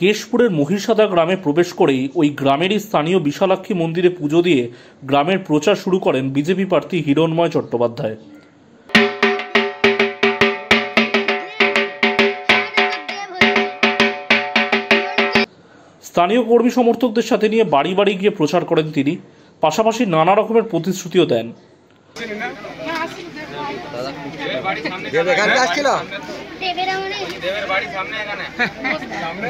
কেশপুরের মহিষাদা গ্রামে প্রবেশ করেই ওই গ্রামেরই স্থানীয় বিশালাক্ষী মন্দিরে পুজো দিয়ে গ্রামের প্রচার শুরু করেন বিজেপি প্রার্থী হিরণময় চট্টোপাধ্যায়। স্থানীয় কর্মী সমর্থকদের সাথে নিয়ে বাড়ি বাড়ি গিয়ে প্রচার করেন তিনি, পাশাপাশি নানা রকমের প্রতিশ্রুতিও দেন।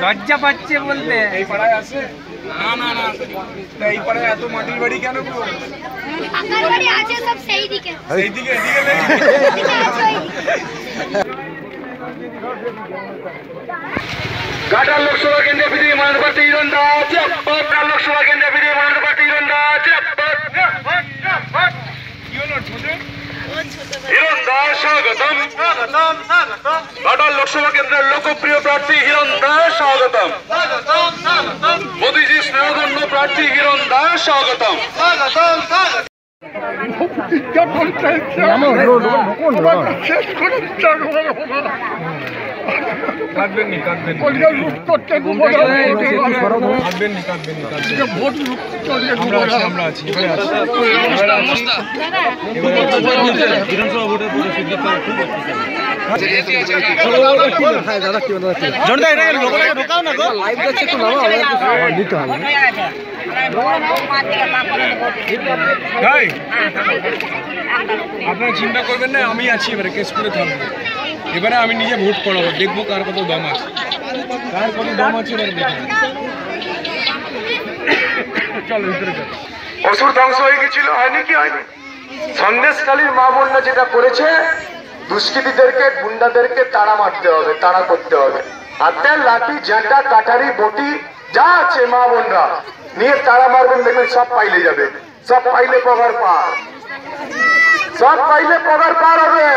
লজ্জা পাচ্ছে বলতে এই পাড়ায় আছে না না না এই পাড়ায় এত মাটির বাড়ি কেন গো? আকার বাড়ি আছে সব সেই দিকে ঘাটাল লোকসভা কেন্দ্রে বিজেপি মনোনীত প্রার্থী হিরণ দাস জিন্দাবাদ। ঘাটাল লোকসভা কেন্দ্রে বিজেপি মনোনীত প্রার্থী হিরণ দাস জিন্দাবাদ। কি হলো ছোটে হিরণ দাস স্বাগতম স্বাগতম স্বাগতম। ঘাটাল লোকসভা কেন্দ্রের লোকপ্রিয় প্রার্থী হিরণ দাস স্বাগতম স্বাগতম স্বাগতম। মোদীজি স্নেহধন্য প্রার্থী হিরণ দাস স্বাগতম স্বাগতম স্বাগতম। আপনারা চিন্তা করবেন না, আমি আছি এবারে কেশপুরে থাকবো। এবারে আমি নিজে ভোট করাবো, দেখবো কার কত দম আছে, কার কত দম আছে এবারে দেখবো। চলো ভিতরে চলো। অসুর ধ্বংস হয়ে গেছিল, হয়নি কি হয়নি? সন্দেশকালীর মা বোনরা যেটা করেছে, দুষ্কৃতীদেরকে গুন্ডাদেরকে তাড়া মারতে হবে, তাড়া করতে হবে। হাতে লাঠি ঝাঁটা কাটারি বটি যা আছে মা বোনরা নিয়ে তাড়া মারবেন, দেখবেন সব পাইলে যাবে, সব পাইলে পগার পার, সব পাইলে পগার পার হবে।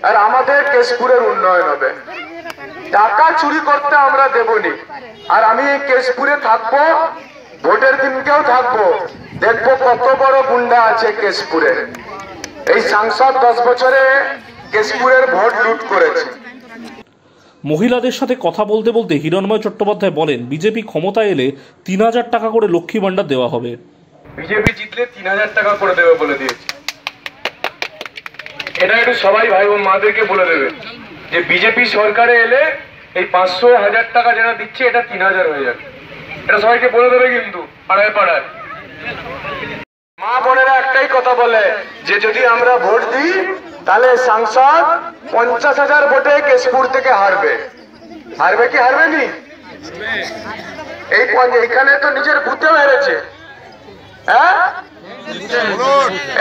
আর আমাদের কেশপুরের উন্নয়ন হবে। টাকা চুরি করতে আমরা দেবনি। আর আমি এই কেশপুরে থাকবো, ভোটের দিনকেও থাকবো, দেখবো কত বড় গুন্ডা আছে কেশপুরে। এই সাংসদ 10 বছরে কেশপুরের ভোট লুট করেছে। মহিলাদের সাথে কথা বলতে বলতে হিরণময় চট্টোপাধ্যায় বলেন, বিজেপি ক্ষমতায় এলে 3000 টাকা করে লক্ষ্মী ভান্ডার দেওয়া হবে। বিজেপি জিতলে 3000 টাকা করে দেবে বলে দিয়েছে। এটা একটু সবাই ভাই ও মাদেরকে বলে দেবে যে বিজেপি সরকারে এলে এই 500 1000 টাকা যেটা দিচ্ছে এটা 3000 হয়ে যাবে। এটা সবাইকে বলে দেবে কিন্তু পাড়ায় পাড়ায়। মা বোনেরা একটাই কথা বলে যে যদি আমরা ভোট দিই তাহলে সাংসদ 50,000 ভোটে কেশপুর থেকে হারবে। হারবে কি হারবে নি? এইখানে তো নিজের বুথেও হেরেছে। হ্যাঁ,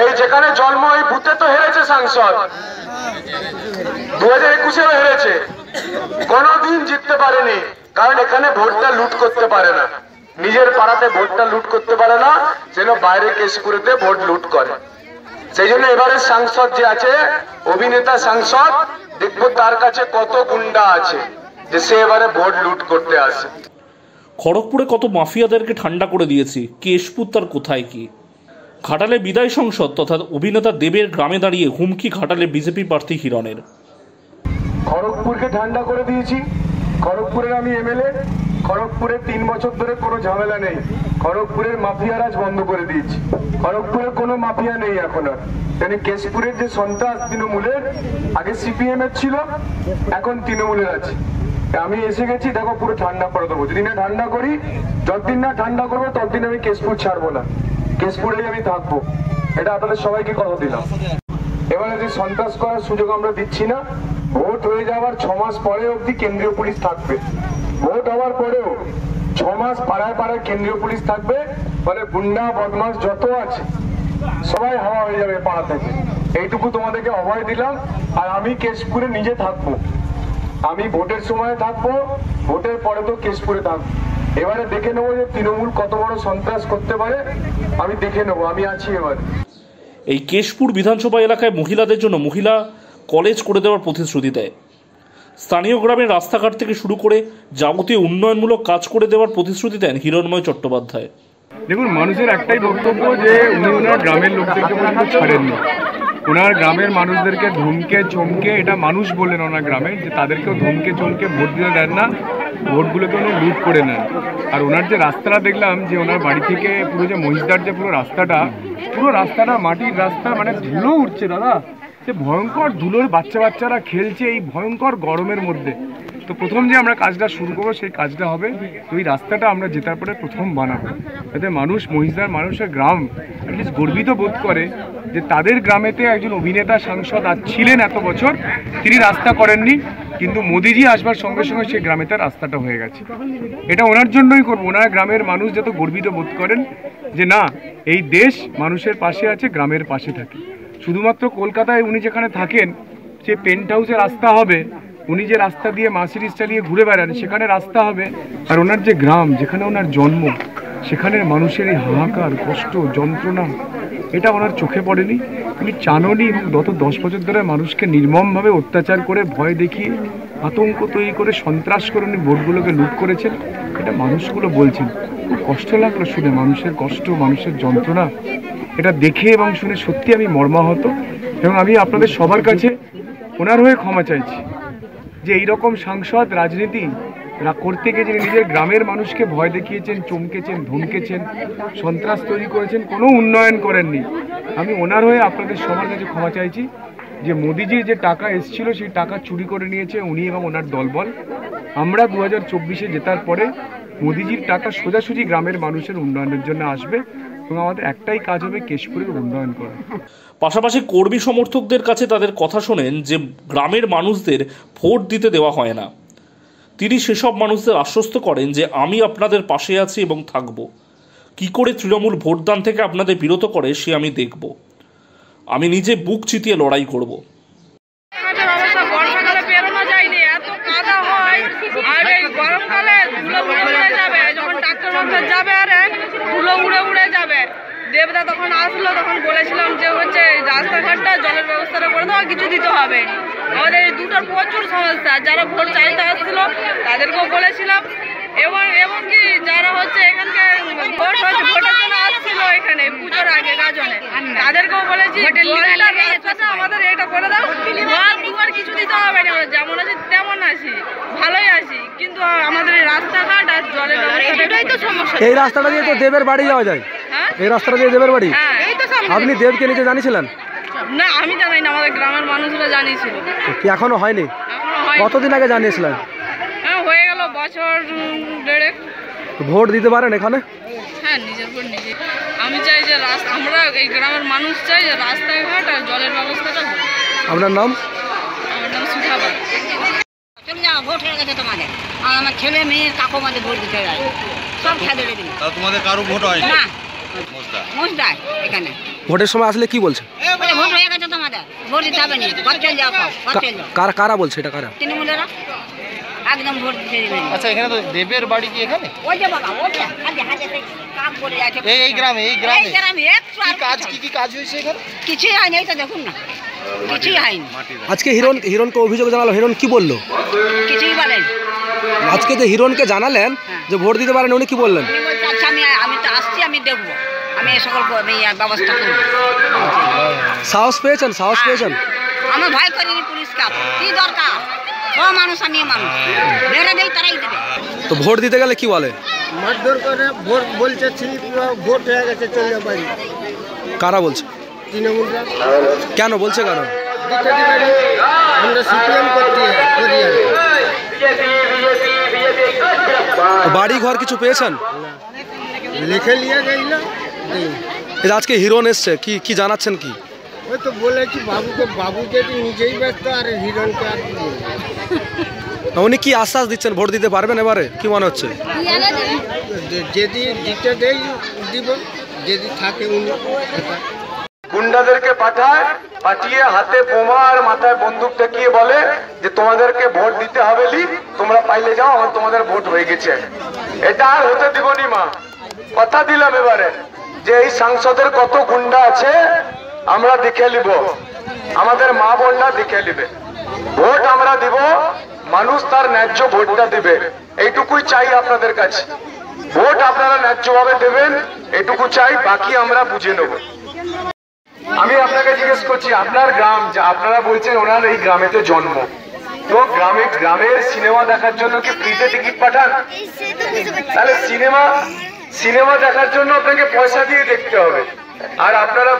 এই যেখানে জন্ম এই বুথে তো হেরেছে সাংসদ, 2021-এও হেরেছে, কোনদিন জিততে পারেনি। কারণ এখানে ভোটটা লুট করতে পারে না, নিজের পাড়াতে ভোটটা লুট করতে পারে না, যেন বাইরে কেশপুরেতে ভোট লুট করে। সেই জন্য এবারে সাংসদ যে আছে, অভিনেতা সাংসদ, দেখবো তার কাছে কত গুন্ডা আছে যে সে এবারে ভোট লুট করতে আসে। খড়গপুরে কত মাফিয়াদেরকে ঠান্ডা করে দিয়েছি, কেশপুর তার কোথায় কি? ঘাটালে বিদায় সংসদ তথা অভিনেতা দেবের গ্রামে দাঁড়িয়ে হুমকি ঘাটালে বিজেপি প্রার্থী হিরণের। খড়গপুরকে ঠান্ডা করে দিয়েছি। খড়গপুরের আমি এমএলএ। খড়গপুরে 3 বছর ধরে কোনো ঝামেলা নেই। খড়গপুরের মাফিয়া রাজ বন্ধ করে দিয়েছি। খড়গপুরে কোনো মাফিয়া নেই এখন আর। মানে কেশপুরের যে সন্ত্রাস তৃণমূলের, আগে সিপিএম এর ছিল, এখন তৃণমূলের আছে। আমি এসে গেছি, দেখো পুরো ঠান্ডা করে দেবো। যদি না ঠান্ডা করি, যতদিন না ঠান্ডা করবো ততদিন আমি কেশপুর ছাড়বো না, কেশপুরেই আমি থাকবো। এটা আপনাদের সবাইকে কথা দিলাম। এবারে যে সন্ত্রাস করার সুযোগ আমরা দিচ্ছি না। ভোট হয়ে যাওয়ার 6 মাস পরে অবধি কেন্দ্রীয় পুলিশ থাকবে। ভোট হওয়ার পরেও 6 মাস পাড়ায় পাড়ায় কেন্দ্রীয় পুলিশ থাকবে। মানে গুন্ডা বদমাস যত আছে সবাই হাওয়া হয়ে যাবে পাড়া থেকে। এইটুকু তোমাদেরকে অভয় দিলাম। আর আমি কেশপুরে নিজে থাকবো, আমি ভোটের সময় থাকবো, ভোটের পরে তো কেশপুরে থাকবো। এবারে দেখে নেবো যে তৃণমূল কত বড় সন্ত্রাস করতে পারে, আমি দেখে নেবো, আমি আছি এবার। এই কেশপুর বিধানসভা এলাকায় মহিলাদের জন্য মহিলা কলেজ করে দেওয়ার প্রতিশ্রুতি দেয়। স্থানীয় গ্রামের রাস্তাঘাট থেকে শুরু করে যাবতীয় উন্নয়নমূলক কাজ করে দেওয়ার প্রতিশ্রুতি দেন হিরণময় চট্টোপাধ্যায়। দেখুন, মানুষের একটাই বক্তব্য যে উনি ওনার গ্রামের লোকদেরকে পর্যন্ত ছাড়েননি। ওনার গ্রামের মানুষদেরকে ধমকে চমকে, এটা মানুষ বললেন ওনার গ্রামে, যে তাদেরকেও ধমকে চমকে ভোট দিতে দেন না, ভোটগুলোকে উনি লুট করে নেন। আর ওনার যে রাস্তাটা দেখলাম, যে ওনার বাড়ি থেকে পুরো যে মহিষদার যে পুরো রাস্তাটা মাটির রাস্তা, মানে ধুলো উঠছে দাদা, সে ভয়ঙ্কর ধুলোর বাচ্চারা খেলছে এই ভয়ঙ্কর গরমের মধ্যে। তো প্রথম যে আমরা কাজটা শুরু করবো, সেই কাজটা হবে তো এই রাস্তাটা আমরা জেতার পরে প্রথম বানাবো, যাতে মানুষ, মহিষদার মানুষের গ্রাম অ্যাটলিস্ট গর্বিত বোধ করে যে তাদের গ্রামেতে একজন অভিনেতা সাংসদ আজ ছিলেন এত বছর, তিনি রাস্তা করেননি, কিন্তু মোদিজি আসবার সঙ্গে সঙ্গে সেই গ্রামে তার রাস্তাটা হয়ে গেছে। এটা ওনার জন্যই করবো, ওনার গ্রামের মানুষ যত গর্বিত বোধ করেন যে না, এই দেশ মানুষের পাশে আছে, গ্রামের পাশে থাকে। শুধুমাত্র কলকাতায় উনি যেখানে থাকেন, যে পেন্ট হাউসে রাস্তা হবে, উনি যে রাস্তা দিয়ে মার্সিডিজ চালিয়ে ঘুরে বেড়ান সেখানে রাস্তা হবে, আর ওনার যে গ্রাম, যেখানে ওনার জন্ম, সেখানের মানুষের এই হাহাকার, কষ্ট, যন্ত্রণা, এটা ওনার চোখে পড়েনি, উনি চাননি। এবং গত 10 বছর ধরে মানুষকে নির্মমভাবে অত্যাচার করে, ভয় দেখিয়ে, আতঙ্ক তৈরি করে, সন্ত্রাস করে উনি ভোটগুলোকে লুট করেছেন, এটা মানুষগুলো বলছেন। খুব কষ্ট লাগলো শুনে, মানুষের কষ্ট, মানুষের যন্ত্রণা, এটা দেখে এবং শুনে সত্যি আমি মর্মাহত। এবং আমি আপনাদের সবার কাছে ওনার হয়ে ক্ষমা চাইছি যে এইরকম সাংসদ রাজনীতি করতে গিয়ে যিনি নিজের গ্রামের মানুষকে ভয় দেখিয়েছেন, চমকেছেন, ধমকেছেন, সন্ত্রাস তৈরি করেছেন, কোনো উন্নয়ন করেননি। আমি ওনার হয়ে আপনাদের সবার কাছে ক্ষমা চাইছি যে মোদিজির যে টাকা এসেছিল সেই টাকা চুরি করে নিয়েছে উনি এবং ওনার দলবল। আমরা 2024-এ জেতার পরে মোদিজির টাকা সোজাসুজি গ্রামের মানুষের উন্নয়নের জন্য আসবে এবং আমাদের একটাই কাজ হবে, কেশপুরের উন্নয়ন করা। পাশাপাশি কর্মী সমর্থকদের কাছে তাদের কথা শোনেন যে গ্রামের মানুষদের ভোট দিতে দেওয়া হয় না। তিনি সেসব মানুষদের আশ্বস্ত করেন যে আমি আপনাদের পাশে আছি এবং থাকব। কি করে তৃণমূল ভোটদান থেকে আপনাদের বিরত করে সে আমি দেখব। আমি নিজে বুক চিতিয়ে লড়াই করব। দেবদা তখন আসলো, তখন বলেছিলাম যে হচ্ছে রাস্তাঘাটটা, জলের ব্যবস্থাটা করে দেওয়া, কিছু দিতে হবে। আমাদের এই দুটোর প্রচুর সমস্যা, যারা ভোট চাইতে আসছিল তাদেরকেও বলেছিলাম, এবং কি যারা হচ্ছে এখানকার ভোটের জন্য আসছিল এখানে পুজোর আগে গাজনে, তাদেরকেও বলেছি রাস্তাটা আমাদের এটা করে দাও, দুবার কিছু দিতে হবে না, আমরা যেমন আছি তেমন আছি, ভালোই আছি, কিন্তু আমাদের এই রাস্তাঘাট আর জলের ব্যবস্থাটাই তো সমস্যা। এই রাস্তাটা দিয়ে তো দেবের বাড়ি যাওয়া যায়, এই রাস্তাটা দিয়ে দেবের বাড়ি। আপনি দেবকে নিচে জানিয়েছিলেন? না, আমি জানাই না, আমাদের গ্রামের মানুষরা জানিয়েছিল। কি এখনো হয়নি? কতদিন আগে জানিয়েছিলেন? হ্যাঁ, হয়ে গেল বছর দেড়েক। ভোট দিতে পারেন এখানে? হ্যাঁ, নিজের ভোট নিজে। আমি চাই যে আমরা এই গ্রামের মানুষ চাই যে রাস্তাঘাট আর জলের ব্যবস্থাটা হোক। আপনার নাম? আমার নাম সুধাবা। ভোট হয়ে গেছে তোমাদের, আর আমার ছেলে মেয়ে কাকু মাঝে ভোট দিতে যায়, সব খেয়ে দিলে দিন। তোমাদের কারো ভোট হয় না? মুজদায় এখানে ভোটের সময় আসলে কি বলছে? ভোট হয়ে গেছে তোমাদের, ভোট দিতে হবে না, ঘর চলে যাও, ঘর চলে যাও। কারা বলছে এটা? কারা? তৃণমূলেরা একদম ভোট দিতে দিবেন। আচ্ছা, এখানে তো দেবের বাড়ি কি এখানে? ওই যে বাবা, ওই যে হাতে হাতে কাজ করে যাচ্ছে এই গ্রামে কি কাজ কি কাজ হয়েছে এখানে? কিছুই হয়নি, এই তো দেখুন না, কিছুই হয়নি। আজকে হিরণকে অভিযোগ জানালো, হিরণ কি বললো? কিছুই বলেন। আজকে যে হিরণকে জানালেন যে ভোট দিতে পারেন, উনি কি বললেন? আচ্ছা, আমি তো আসছি, আমি দেখবো, আমি এই সকল ব্যবস্থা করবো। সাহস পেয়েছেন? সাহস পেয়েছেন? আমার ভয় করিনি পুলিশকে, কি দরকার, সব মানুষ আমি মানুষ, বেড়ে দেয় তারাই দেবে। তো ভোট দিতে গেলে কি বলে? মারধর করে ভোট বলছে, ভোট হয়ে গেছে চলে বাড়ি। কারা বলছে? তৃণমূলরা। কেন বলছে? কেন? আমরা সিপিএম করছি। বাড়ি ঘর কিছু পেয়েছেন? লিখে নিয়ে গেল। আজকে হিরণ এসছে, কি জানাচ্ছেন? কি ওই তো বলেছি বাবু যদি নিজেই ব্যস্ত, আর হিরণকে আর উনি কি আশ্বাস দিচ্ছেন? ভোট দিতে পারবেন এবারে? কি মনে হচ্ছে? যদি দিতে দেই দিব, যদি থাকে উনি। গুন্ডাদেরকে পাঠিয়ে হাতে বোমা আর মাথায় বন্দুক ঠেকিয়ে বলে যে তোমাদেরকে ভোট দিতে হবে, তোমরা পাইলে যাও, আমার তোমাদের ভোট হয়ে গেছে। এটা আর হতে দিবনি মা, কথা দিলাম এবারে যে এই সাংসদের কত গুন্ডা আছে আমরা দেখে নিব, আমাদের মা বোনরা দেখে নিবে। ভোট আমরা দিব, মানুষ তার ন্যায্য ভোটটা দিবে, এইটুকুই চাই আপনাদের কাছে। ভোট আপনারা ন্যায্যভাবে দেবেন, এটুকু চাই, বাকি আমরা বুঝে নেব। আমি আপনাকে জিজ্ঞেস করছি, আপনার গ্রাম, আপনারা বলছেন ওনার এই গ্রামেতে জন্ম, তো গ্রামের সিনেমা দেখার জন্য কি ফ্রিতে টিকিট পাঠান? তাহলে সিনেমা দেখার জন্য আপনাকে পয়সা দিয়ে দেখতে হবে। আর আপনারা,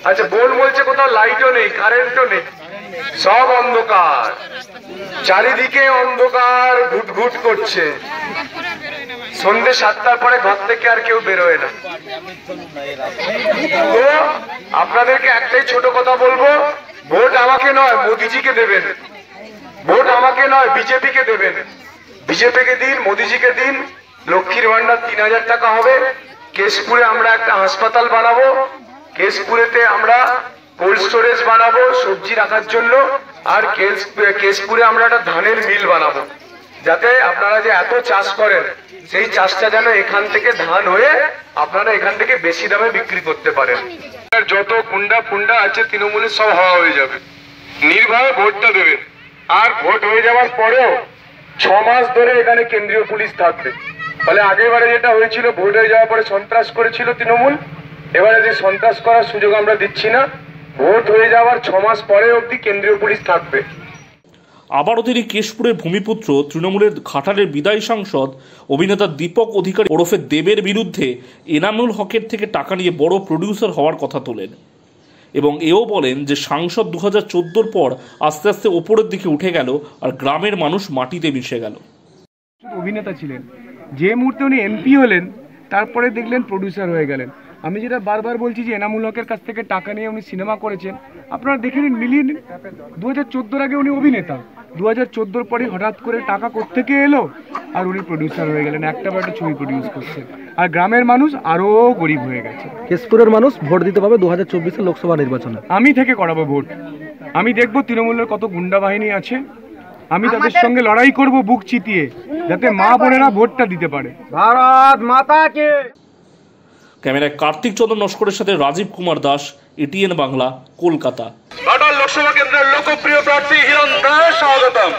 আচ্ছা বোন বলছে কোথাও লাইটও নেই, কারেন্টও নেই, সব অন্ধকার, চারিদিকে অন্ধকার ঘুটঘুট করছে। সন্ধ্যে 7টার পরে ঘর থেকে আর কেউ বেরোয় না। তো আপনাদেরকে একটাই ছোট কথা বলবো, ভোট আমাকে নয় মোদিজিকে দেবেন, ভোট আমাকে নয় বিজেপিকে দেবেন। বিজেপিকে দিন, মোদিজিকে দিন। লক্ষ্মীর ভান্ডার 3000 টাকা হবে। কেশপুরে আমরা একটা হাসপাতাল বানাবো, কেশপুরেতে আমরা কোল্ড স্টোরেজ বানাবো সবজি রাখার জন্য, আর কেশপুরে আমরা একটা ধানের মিল বানাবো, যাতে আপনারা যে এত চাষ করেন সেই চাষটা যেন এখান থেকে ধান হয়ে আপনারা এখান থেকে বেশি দামে বিক্রি করতে পারেন। যত কুন্ডা আছে তৃণমূলের সব হাওয়া হয়ে যাবে, নির্ভয়ে ভোটটা দেবেন। আর ভোট হয়ে যাওয়ার পরেও 6 মাস ধরে এখানে কেন্দ্রীয় পুলিশ থাকবে। ফলে আগেরবারে যেটা হয়েছিল, ভোট হয়ে যাওয়ার পরে সন্ত্রাস করেছিল তৃণমূল, এবারে যে সন্ত্রাস করার সুযোগ আমরা দিচ্ছি না। ভোট হয়ে যাওয়ার 6 মাস পরে অবধি কেন্দ্রীয় পুলিশ থাকবে। আবারও তিনি কেশপুরের ভূমিপুত্র তৃণমূলের ঘাটালের বিদায়ী সাংসদ অভিনেতা দীপক অধিকারী ওরফে দেবের বিরুদ্ধে এনামুল হকের থেকে টাকা নিয়ে বড় প্রডিউসার হওয়ার কথা তোলেন এবং এও বলেন যে সাংসদ 2014 পর আস্তে আস্তে ওপরের দিকে উঠে গেল আর গ্রামের মানুষ মাটিতে মিশে গেল। অভিনেতা ছিলেন, যে মুহূর্তে উনি এমপি হলেন তারপরে দেখলেন প্রডিউসার হয়ে গেলেন। আমি যেটা বারবার বলছি যে এনামুল হকের কাছ থেকে টাকা নিয়ে উনি সিনেমা করেছেন, আপনারা দেখে নিন, মিলিয়ে নিন। 2014 আগে উনি অভিনেতা, 2014 পরে হঠাৎ করে টাকা কোত্থেকে এলো আর উনি প্রডিউসার হয়ে গেলেন, একটা বা একটা ছবি প্রডিউস করছেন। আর গ্রামের মানুষ আরো গরিব হয়ে গেছে। কেশপুরের মানুষ ভোট দিতে পারবে 2024 লোকসভা নির্বাচনে। আমি থেকে করাবো ভোট, আমি দেখবো তৃণমূলের কত গুন্ডা বাহিনী আছে, আমি তাদের সঙ্গে লড়াই করব বুক চিতিয়ে, যাতে মা বোনেরা ভোটটা দিতে পারে। ভারত মাতাকে। ক্যামেরায় কার্তিক চন্দ্র নস্করের সাথে রাজীব কুমার দাস, এটিএন বাংলা, কলকাতা। ঘাটাল লোকসভা কেন্দ্রের লোকপ্রিয় প্রার্থী হিরণ দাস, স্বাগতম।